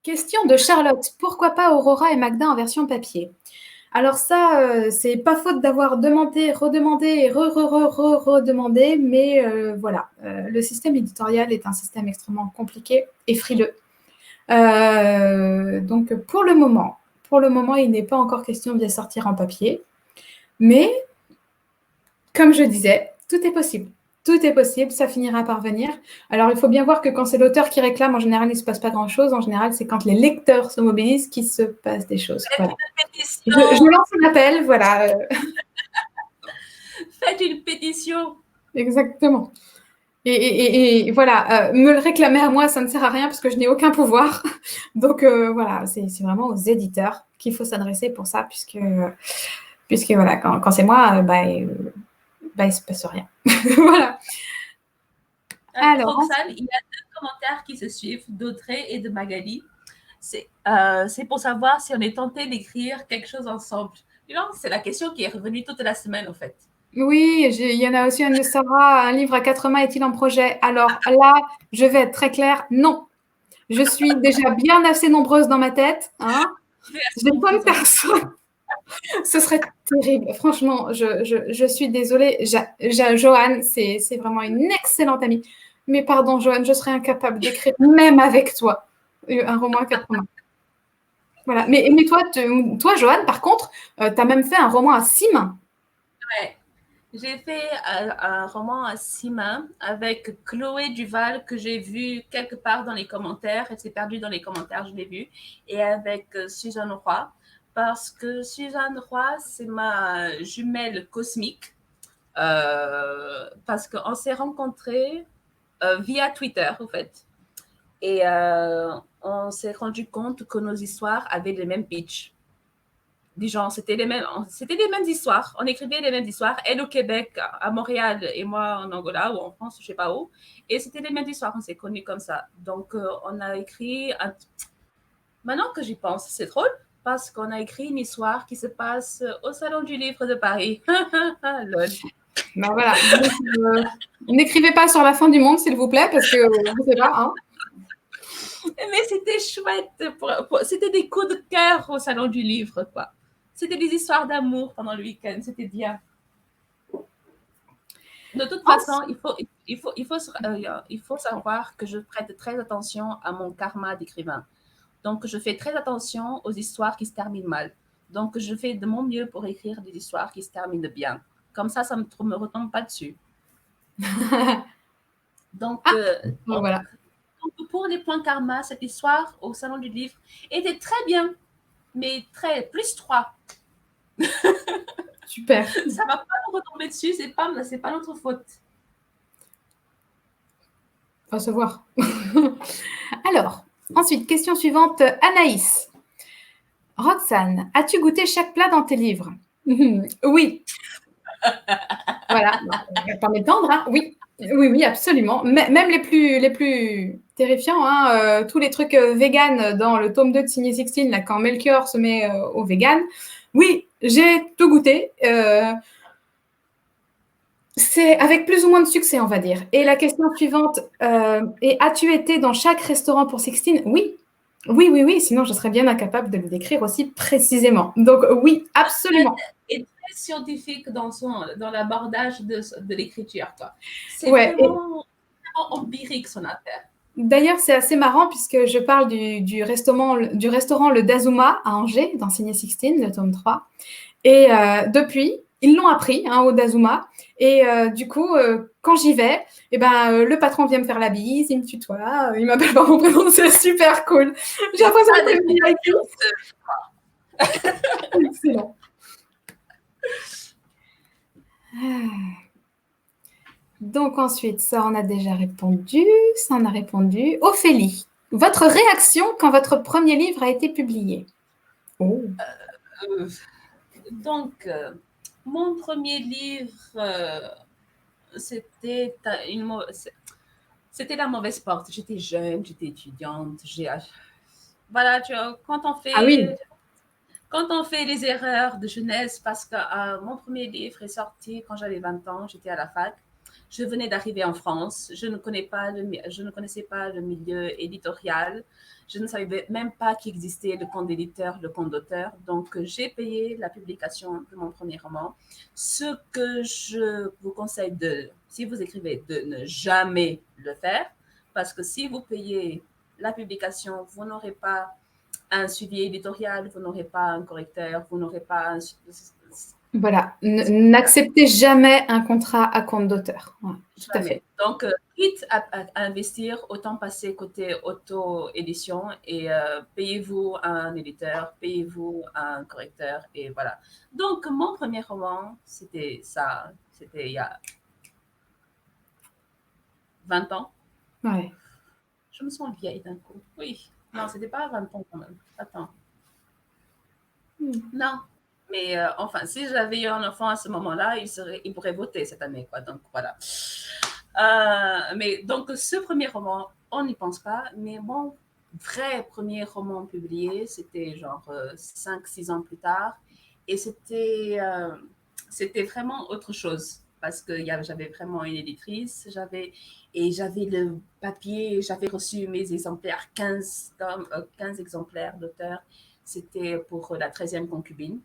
Question de Charlotte. Pourquoi pas Aurora et Magda en version papier? Alors ça, c'est pas faute d'avoir demandé, redemandé et redemandé, mais voilà, le système éditorial est un système extrêmement compliqué et frileux. Donc pour le moment, il n'est pas encore question de les sortir en papier, mais comme je disais, tout est possible. Tout est possible, ça finira par venir. Alors, il faut bien voir que quand c'est l'auteur qui réclame, en général, il ne se passe pas grand-chose. En général, c'est quand les lecteurs se mobilisent qu'il se passe des choses. Voilà. Je lance un appel, voilà. Faites une pétition. Exactement. Et voilà, me le réclamer à moi, ça ne sert à rien parce que je n'ai aucun pouvoir. Donc, voilà, c'est vraiment aux éditeurs qu'il faut s'adresser pour ça, puisque voilà, quand c'est moi, il ne se passe rien. Voilà. Alors, Roxane, il y a 2 commentaires qui se suivent, d'Audrey et de Magali. C'est pour savoir si on est tenté d'écrire quelque chose ensemble. C'est la question qui est revenue toute la semaine, en fait. Oui, il y en a aussi un de Sarah, un livre à 4 mains est-il en projet? Alors là, je vais être très claire, non. Je suis déjà bien assez nombreuse dans ma tête. Hein. Je n'ai pas une personne. Ce serait terrible. Franchement, je suis désolée. Joanne, c'est vraiment une excellente amie. Mais pardon, Joanne, je serais incapable d'écrire, même avec toi, un roman à 4 mains. Voilà. Mais toi, Joanne, par contre, tu as même fait un roman à 6 mains. Ouais. J'ai fait un roman à 6 mains avec Chloé Duval que j'ai vu quelque part dans les commentaires. Elle s'est perdue dans les commentaires, je l'ai vue. Et avec Suzanne Roy. Parce que Suzanne Roy, c'est ma jumelle cosmique. Parce qu'on s'est rencontrés via Twitter, en fait. Et on s'est rendu compte que nos histoires avaient le même pitch. Du genre, c'était les mêmes histoires. On écrivait les mêmes histoires. Elle au Québec, à Montréal, et moi en Angola ou en France, je sais pas où. Et c'était les mêmes histoires. On s'est connus comme ça. Donc, on a écrit. Maintenant que j'y pense, c'est drôle parce qu'on a écrit une histoire qui se passe au Salon du Livre de Paris. Lol. Ben voilà. Donc, n'écrivez pas sur la fin du monde, s'il vous plaît, parce que je ne sais pas. Hein. Mais c'était chouette. C'était des coups de cœur au Salon du Livre, quoi. C'était des histoires d'amour pendant le week-end. C'était bien. De toute façon, il faut savoir que je prête très attention à mon karma d'écrivain. Donc, je fais très attention aux histoires qui se terminent mal. Donc, je fais de mon mieux pour écrire des histoires qui se terminent bien. Comme ça ne me retombe pas dessus. Donc, voilà. Donc, pour les points karma, cette histoire au Salon du Livre était très bien, mais plus 3. Super. Ça ne va pas nous retomber dessus, c'est pas notre faute. Va se voir. Alors, ensuite, question suivante, Anaïs. Roxane, as-tu goûté chaque plat dans tes livres? Oui. Voilà, on va pas m'étendre, hein. Oui. Oui, absolument. Même les plus terrifiants, hein, tous les trucs vegan dans le tome 2 de Signé Sixtine, là, quand Melchior se met au vegan. Oui, j'ai tout goûté. C'est avec plus ou moins de succès, on va dire. Et la question suivante, et as-tu été dans chaque restaurant pour Sixtine? Oui. Oui, sinon je serais bien incapable de le décrire aussi précisément. Donc oui, absolument. Et très scientifique dans l'abordage de l'écriture, quoi. C'est Ouais, vraiment empirique son affaire. D'ailleurs, c'est assez marrant puisque je parle du restaurant Le Dazuma à Angers, dans Signé Sixtine, le tome 3. Et depuis, ils l'ont appris au Dazuma. Et du coup, quand j'y vais, le patron vient me faire la bise, il me tutoie, il m'appelle par mon prénom, c'est super cool. J'ai l'impression que c'est excellent. Donc ensuite, ça on a déjà répondu, ça on a répondu. Ophélie, votre réaction quand votre premier livre a été publié? Oh. Donc, mon premier livre, c'était la mauvaise porte. J'étais jeune, j'étais étudiante. Voilà, tu vois, quand on fait les erreurs de jeunesse, parce que mon premier livre est sorti quand j'avais 20 ans, j'étais à la fac. Je venais d'arriver en France, je ne connaissais pas le milieu éditorial, je ne savais même pas qu'il existait le compte d'éditeur, le compte d'auteur. Donc, j'ai payé la publication de mon premier roman. Ce que je vous conseille si vous écrivez, de ne jamais le faire, parce que si vous payez la publication, vous n'aurez pas un suivi éditorial, vous n'aurez pas un correcteur, vous n'aurez pas un... Voilà, n'acceptez jamais un contrat à compte d'auteur. Ouais, tout à fait. Donc, quitte à investir, autant passer côté auto-édition et payez-vous un éditeur, payez-vous un correcteur et voilà. Donc, mon premier roman, c'était ça, c'était il y a 20 ans. Ouais. Je me sens vieille d'un coup. Oui, non, c'était pas 20 ans quand même. Attends. Non, mais enfin, si j'avais eu un enfant à ce moment-là, il pourrait voter cette année, quoi. Donc voilà. Mais donc ce premier roman, on n'y pense pas. Mais mon vrai premier roman publié, c'était genre 5-6 ans plus tard, et c'était vraiment autre chose parce que j'avais vraiment une éditrice, j'avais le papier, j'avais reçu mes exemplaires, 15 exemplaires d'auteur. C'était pour la 13e concubine.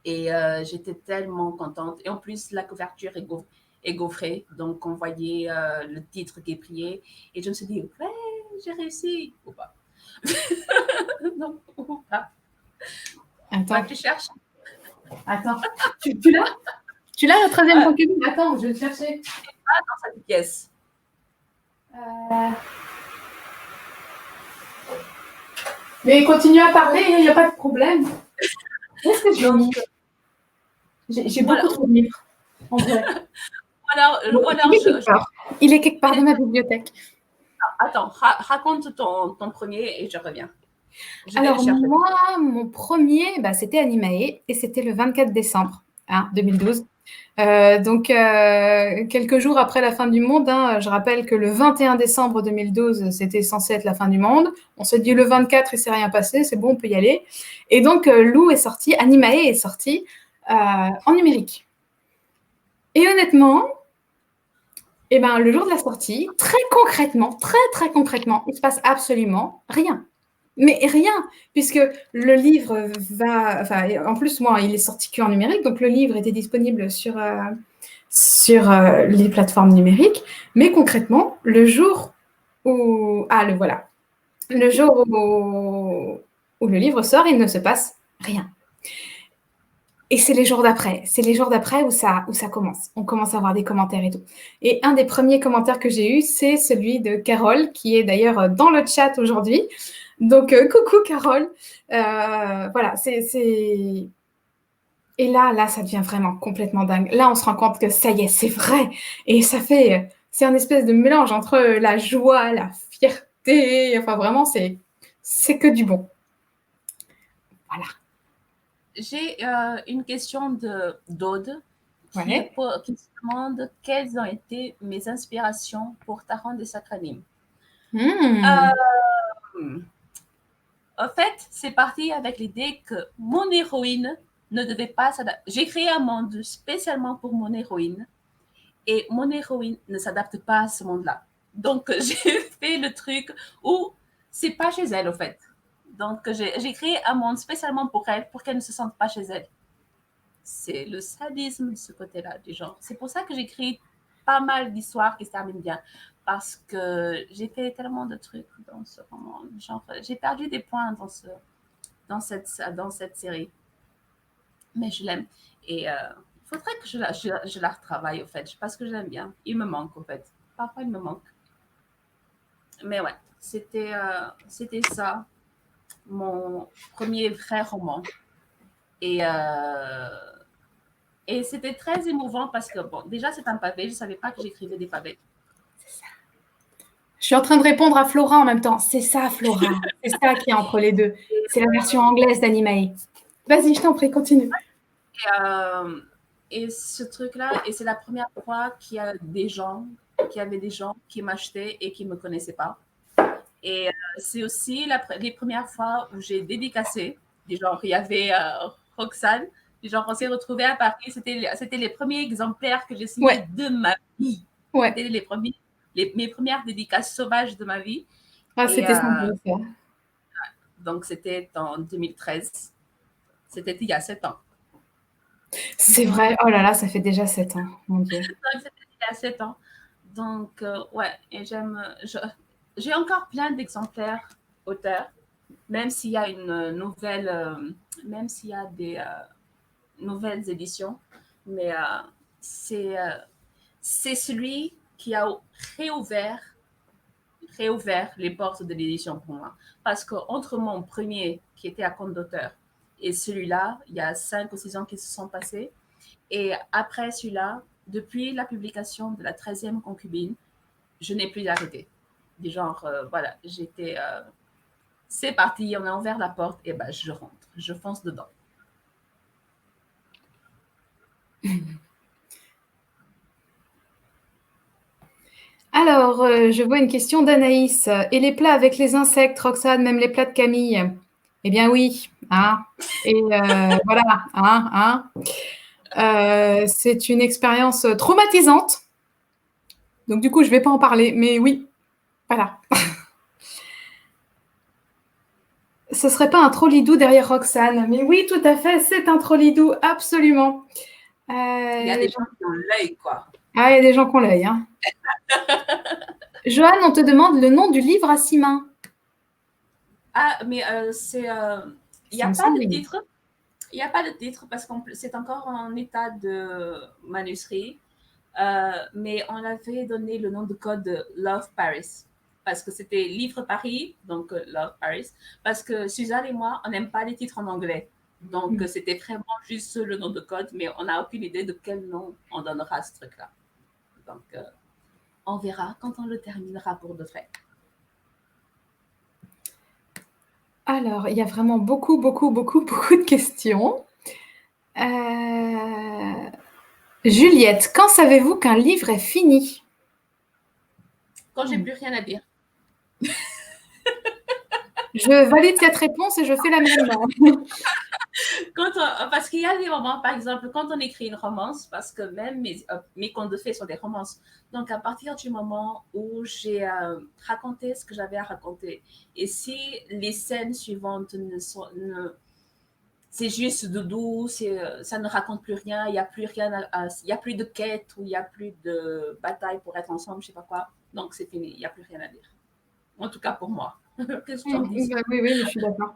Et j'étais tellement contente. Et en plus, la couverture est gaufrée. Donc, on voyait le titre qui est prié. Et je me suis dit, ouais, j'ai réussi. Ou pas. Non, ou pas. Attends. Ouais, tu cherches. Attends. Tu l'as? Tu l'as, la 13e concubine? Attends, je vais le chercher. Ah, dans cette pièce. Mais continue à parler, il n'y a pas de problème. Qu'est-ce que j'ai mis? J'ai beaucoup trop de livres, en vrai. Il est quelque part dans ma bibliothèque. Attends, raconte ton premier et je reviens. Alors, moi, mon premier, c'était Animae et c'était le 24 décembre 2012. Donc, quelques jours après la fin du monde, je rappelle que le 21 décembre 2012, c'était censé être la fin du monde. On s'est dit le 24, il ne s'est rien passé, c'est bon, on peut y aller. Et donc, Lou est sorti, Animae est sorti en numérique. Et honnêtement, le jour de la sortie, très concrètement, il ne se passe absolument rien. Mais rien, puisque le livre en plus, moi, il est sorti qu'en numérique, donc le livre était disponible sur les plateformes numériques. Mais concrètement, le jour où le livre sort, il ne se passe rien. Et c'est les jours d'après où ça commence. On commence à avoir des commentaires et tout. Et un des premiers commentaires que j'ai eu, c'est celui de Carole, qui est d'ailleurs dans le chat aujourd'hui. Donc, coucou Carole. Voilà, et là, ça devient vraiment complètement dingue. Là, on se rend compte que ça y est, c'est vrai. Et c'est un espèce de mélange entre la joie, la fierté. Enfin, vraiment, c'est que du bon. Voilà. J'ai une question d'Aude qui se demande quelles ont été mes inspirations pour Taran des Sacranimes. En fait, c'est parti avec l'idée que mon héroïne ne devait pas s'adapter. J'ai créé un monde spécialement pour mon héroïne et mon héroïne ne s'adapte pas à ce monde-là. Donc, j'ai fait le truc où c'est pas chez elle, en fait. Donc, j'ai créé un monde spécialement pour elle, pour qu'elle ne se sente pas chez elle. C'est le sadisme de ce côté-là du genre. C'est pour ça que j'écris pas mal d'histoires qui se terminent bien. Parce que j'ai fait tellement de trucs dans ce roman. Genre, j'ai perdu des points dans cette série. Mais je l'aime. Et il faudrait que je la retravaille, au fait. Parce que je l'aime bien. Il me manque, au fait. Parfois, il me manque. Mais ouais, c'était ça, mon premier vrai roman. Et c'était très émouvant parce que, bon, déjà, c'est un pavé. Je ne savais pas que j'écrivais des pavés. C'est ça. Je suis en train de répondre à Flora en même temps. C'est ça, Flora. C'est ça qui est entre les deux. C'est la version anglaise d'Animae. Vas-y, je t'en prie, continue. Et ce truc-là, et c'est la première fois qu'il y avait des gens qui m'achetaient et qui ne me connaissaient pas. Et c'est aussi les premières fois où j'ai dédicacé. Genre, il y avait Roxane Genre, on s'est retrouvés à Paris. C'était les premiers exemplaires que j'ai signés Ouais. de ma vie. Ouais. C'était mes premières dédicaces sauvages de ma vie. Ah, Et c'était sympa, ça. donc, c'était en 2013. C'était il y a 7 ans. C'est vrai. Oh là là, ça fait déjà 7 ans, mon Dieu. Donc, c'était il y a 7 ans. Donc, ouais, et j'ai encore plein d'exemplaires auteurs, même s'il y a une nouvelle, même s'il y a des nouvelles éditions, mais c'est celui qui a réouvert, réouvert les portes de l'édition pour moi. Parce qu'entre mon premier, qui était à compte d'auteur, et celui-là, il y a 5 ou 6 ans qui se sont passés. Et après celui-là, depuis la publication de la 13e concubine, je n'ai plus arrêté. Du genre, voilà, j'étais. C'est parti, on a ouvert la porte, et ben je rentre, je fonce dedans. Alors, je vois une question d'Anaïs. Et les plats avec les insectes, Roxane, même les plats de Camille? Eh bien oui, hein. Et voilà, hein. C'est une expérience traumatisante. Donc du coup, je ne vais pas en parler, mais oui, voilà. Ce serait pas un trollidou derrière Roxane? Mais oui, tout à fait, c'est un trollidou, absolument. Il y a des gens qui ont l'œil, quoi. Ah, il y a des gens qui ont l'œil, hein. Joanne, on te demande le nom du livre à 6 mains. Ah, mais il n'y a pas de titre. Il n'y a pas de titre parce que c'est encore en état de manuscrit. Mais on avait donné le nom de code Love Paris parce que c'était Livre Paris, donc Love Paris, parce que Suzanne et moi, on n'aime pas les titres en anglais. Donc, c'était vraiment juste le nom de code, mais on n'a aucune idée de quel nom on donnera à ce truc-là. Donc, on verra quand on le terminera pour de vrai. Alors, il y a vraiment beaucoup de questions. Juliette, quand savez-vous qu'un livre est fini? Quand j'ai plus rien à dire. Je valide cette réponse et je fais la même. Parce qu'il y a des moments, par exemple, quand on écrit une romance, parce que même mes contes de fées sont des romances, donc à partir du moment où j'ai raconté ce que j'avais à raconter, et si les scènes suivantes c'est juste doudou, ça ne raconte plus rien, il n'y a plus rien, il n'y a plus de quête ou il n'y a plus de bataille pour être ensemble, je sais pas quoi, donc c'est fini, il n'y a plus rien à dire. En tout cas pour moi. Qu'est-ce que tu en dis? Oui, mais je suis d'accord.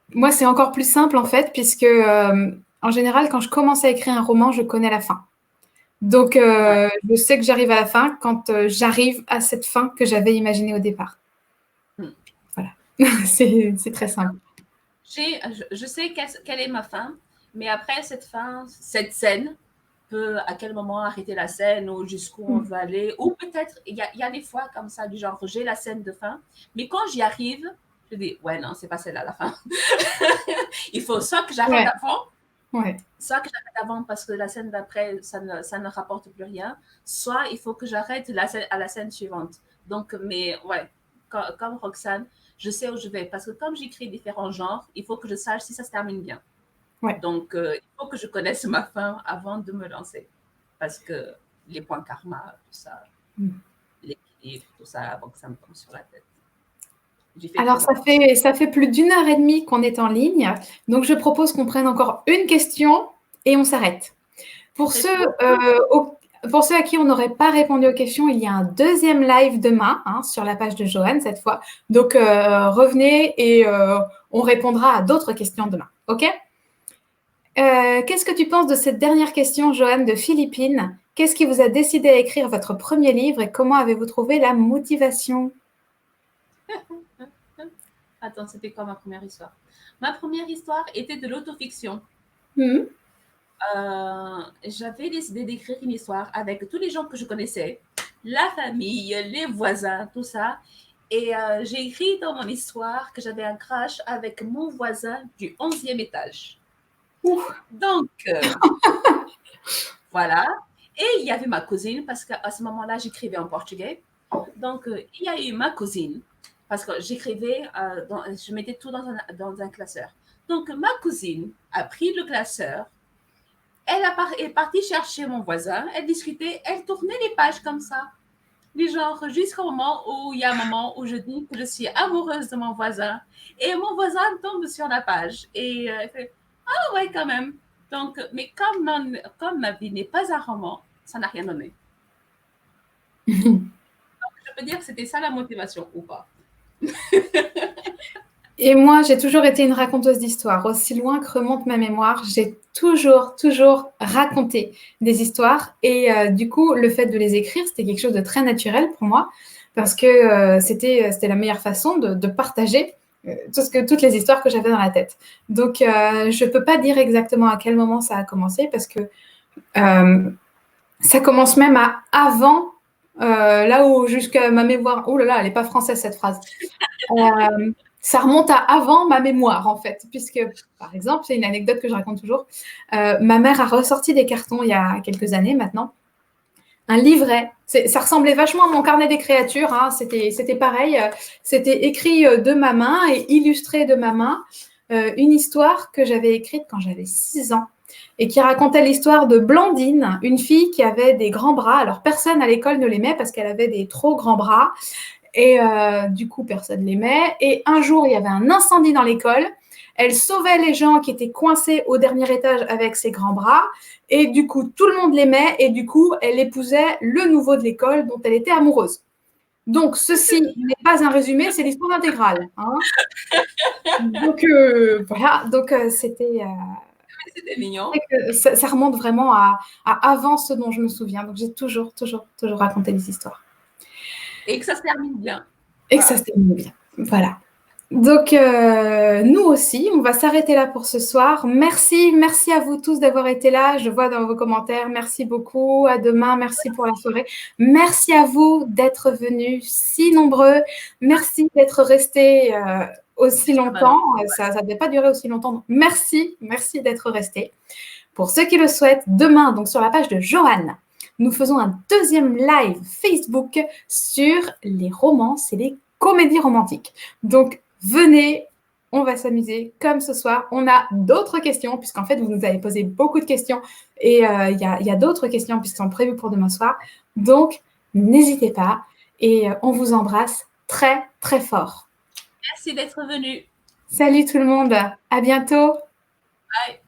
Moi, c'est encore plus simple en fait, puisque en général, quand je commence à écrire un roman, je connais la fin. Donc, je sais que j'arrive à la fin quand j'arrive à cette fin que j'avais imaginée au départ. Voilà, c'est très simple. Je sais quelle est ma fin, mais après cette scène peut à quel moment arrêter la scène ou jusqu'où on va aller. Ou peut-être, il y a des fois comme ça, du genre, j'ai la scène de fin, mais quand j'y arrive, je dis, ouais, non, c'est pas celle-là la fin. Il faut soit que j'arrête avant, soit que j'arrête avant parce que la scène d'après, ça ne rapporte plus rien, soit il faut que j'arrête à la scène suivante. Donc, mais ouais, comme Roxane, je sais où je vais. Parce que comme j'écris différents genres, il faut que je sache si ça se termine bien. Ouais. Donc, il faut que je connaisse ma fin avant de me lancer. Parce que les points karma, tout ça, l'équilibre, tout ça, avant que ça me tombe sur la tête. Alors, ça fait plus d'1 heure et demie qu'on est en ligne. Donc, je propose qu'on prenne encore une question et on s'arrête. Pour ceux à qui on n'aurait pas répondu aux questions, il y a un deuxième live demain sur la page de Joanne cette fois. Donc, revenez et on répondra à d'autres questions demain. OK? Qu'est-ce que tu penses de cette dernière question, Joanne, de Philippine? Qu'est-ce qui vous a décidé à écrire votre premier livre et comment avez-vous trouvé la motivation? Attends, c'était quoi ma première histoire? Ma première histoire était de l'autofiction. J'avais décidé d'écrire une histoire avec tous les gens que je connaissais, la famille, les voisins, tout ça. Et j'ai écrit dans mon histoire que j'avais un crush avec mon voisin du 11e étage. Donc, voilà. Et il y avait ma cousine, parce qu'à ce moment-là, j'écrivais en portugais. Donc, il y a eu ma cousine, parce que j'écrivais, je mettais tout dans un classeur. Donc, ma cousine a pris le classeur. Elle est partie chercher mon voisin. Elle discutait. Elle tournait les pages comme ça. Du genre, jusqu'au moment où il y a un moment où je dis que je suis amoureuse de mon voisin. Et mon voisin tombe sur la page. Et elle fait, ah ouais, quand même. Donc, mais comme ma vie n'est pas un roman, ça n'a rien donné. Je peux dire que c'était ça la motivation ou pas. Et moi, j'ai toujours été une raconteuse d'histoires. Aussi loin que remonte ma mémoire, j'ai toujours raconté des histoires. Et du coup, le fait de les écrire, c'était quelque chose de très naturel pour moi parce que c'était la meilleure façon de partager toutes les histoires que j'avais dans la tête. Donc, je ne peux pas dire exactement à quel moment ça a commencé parce que ça commence même à avant, là où jusqu'à ma mémoire. Oh là là, elle n'est pas française cette phrase. Ça remonte à avant ma mémoire, en fait, puisque, par exemple, c'est une anecdote que je raconte toujours. Ma mère a ressorti des cartons il y a quelques années maintenant, un livret. Ça ressemblait vachement à mon carnet des créatures. Hein. C'était pareil. C'était écrit de ma main et illustré de ma main. Une histoire que j'avais écrite quand j'avais 6 ans et qui racontait l'histoire de Blandine, une fille qui avait des grands bras. Alors, personne à l'école ne l'aimait parce qu'elle avait des trop grands bras. Et du coup, personne ne l'aimait. Et un jour, il y avait un incendie dans l'école. Elle sauvait les gens qui étaient coincés au dernier étage avec ses grands bras. Et du coup, tout le monde l'aimait. Et du coup, elle épousait le nouveau de l'école dont elle était amoureuse. Donc, ceci n'est pas un résumé, c'est l'histoire intégrale. Hein. Donc, voilà. Donc, c'était mignon. ça remonte vraiment à avant ce dont je me souviens. Donc, j'ai toujours raconté des histoires. Et que ça se termine bien. Et que ça se termine bien. Voilà. Donc, nous aussi, on va s'arrêter là pour ce soir. Merci à vous tous d'avoir été là. Je vois dans vos commentaires, merci beaucoup. À demain, merci pour la soirée. Merci à vous d'être venus si nombreux. Merci d'être restés aussi longtemps. Ça ne devait pas durer aussi longtemps. Donc, merci d'être restés. Pour ceux qui le souhaitent, demain, donc sur la page de Joanne, nous faisons un deuxième live Facebook sur les romances et les comédies romantiques. Donc, venez, on va s'amuser comme ce soir. On a d'autres questions, puisqu'en fait, vous nous avez posé beaucoup de questions. Et il y a d'autres questions, puisqu'elles sont prévues pour demain soir. Donc, n'hésitez pas. Et on vous embrasse très, très fort. Merci d'être venu. Salut tout le monde. À bientôt. Bye.